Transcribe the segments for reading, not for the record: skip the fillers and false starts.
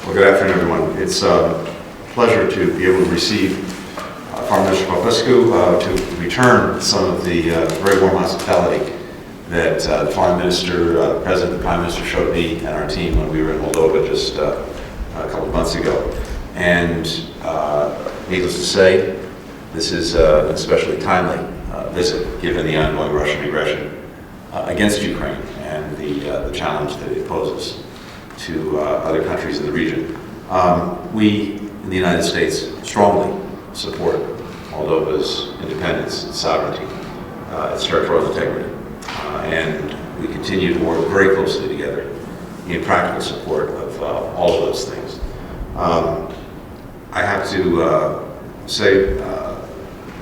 Well, good afternoon, everyone. It's a pleasure to be able to receive Foreign Minister Popescu to return some of the very warm hospitality that the Foreign Minister, President, the Prime Minister showed me and our team when we were in Moldova just a couple of months ago. And needless to say, this is an especially timely visit given the ongoing Russian aggression against Ukraine and the challenge that it poses to other countries in the region. We in the United States strongly support Moldova's independence, its sovereignty, its territorial integrity, and we continue to work very closely together in practical support of all of those things. I have to say,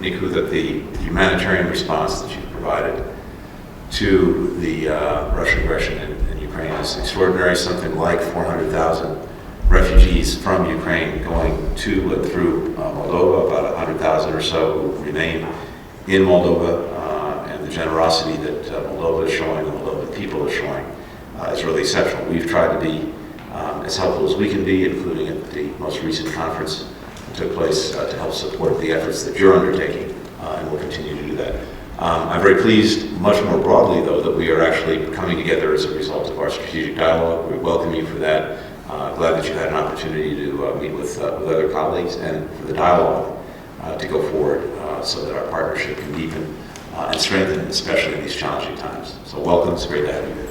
Niku, that the humanitarian response that you've provided to the Russian aggression in Ukraine is extraordinary. Something like 400,000 refugees from Ukraine going to and through Moldova, about 100,000 or so who remain in Moldova, and the generosity that Moldova is showing, the Moldovan people are showing, is really exceptional. We've tried to be as helpful as we can be, including at the most recent conference that took place to help support the efforts that you're undertaking, and we'll continue to do that. I'm very pleased, much more broadly though, that we are actually coming together as a result of our strategic dialogue. We welcome you for that. Glad that you had an opportunity to meet with other colleagues and for the dialogue to go forward so that our partnership can deepen and strengthen, especially in these challenging times. So welcome, it's great to have you here.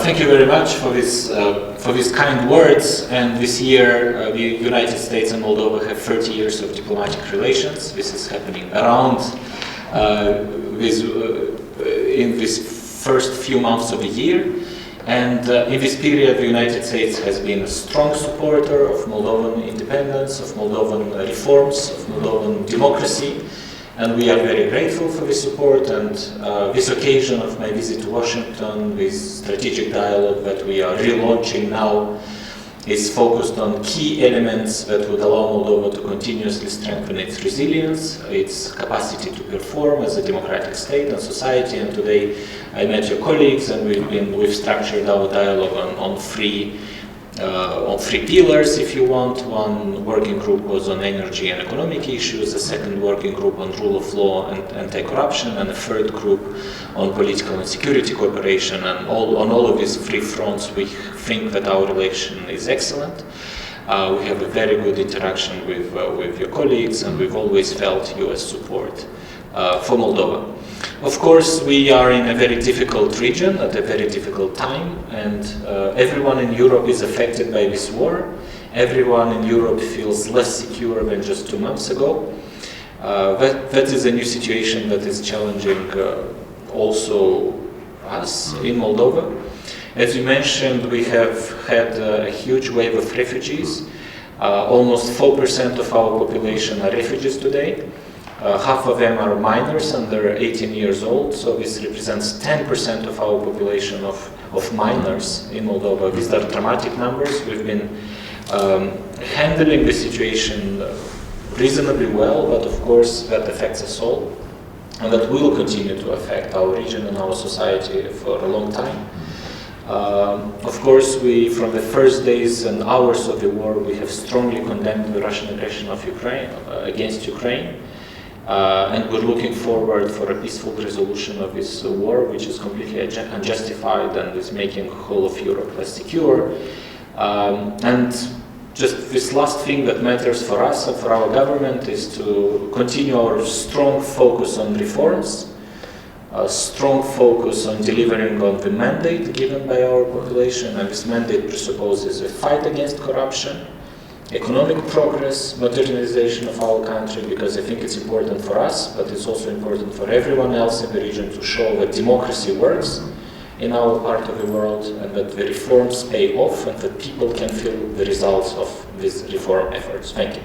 Thank you very much for these kind words. And this year, the United States and Moldova have 30 years of diplomatic relations. This is happening around in this first few months of the year. And in this period, the United States has been a strong supporter of Moldovan independence, of Moldovan reforms, of Moldovan democracy. And we are very grateful for this support, and this occasion of my visit to Washington, this strategic dialogue that we are relaunching now, is focused on key elements that would allow Moldova to continuously strengthen its resilience, its capacity to perform as a democratic state and society. And today I met your colleagues, and we've structured our dialogue on three pillars, if you want. One working group was on energy and economic issues, a second working group on rule of law and anti-corruption, and a third group on political and security cooperation. And on all of these three fronts, we think that our relation is excellent. We have a very good interaction with your colleagues, and we've always felt US support for Moldova. Of course, we are in a very difficult region at a very difficult time, and everyone in Europe is affected by this war. Everyone in Europe feels less secure than just 2 months ago. That is a new situation that is challenging also us in Moldova. As you mentioned, we have had a huge wave of refugees. Almost 4% of our population are refugees today. Half of them are minors under 18 years old, so this represents 10% of our population of minors in Moldova. These are dramatic numbers. We've been handling the situation reasonably well, but of course that affects us all, and that will continue to affect our region and our society for a long time. Of course, from the first days and hours of the war, we have strongly condemned the Russian aggression of Ukraine against Ukraine. And we're looking forward for a peaceful resolution of this war, which is completely unjustified and is making the whole of Europe less secure. And just this last thing that matters for us and for our government is to continue our strong focus on reforms, a strong focus on delivering on the mandate given by our population, and this mandate presupposes a fight against corruption, economic progress, modernization of our country, because I think it's important for us, but it's also important for everyone else in the region to show that democracy works in our part of the world, and that the reforms pay off, and that people can feel the results of these reform efforts. Thank you.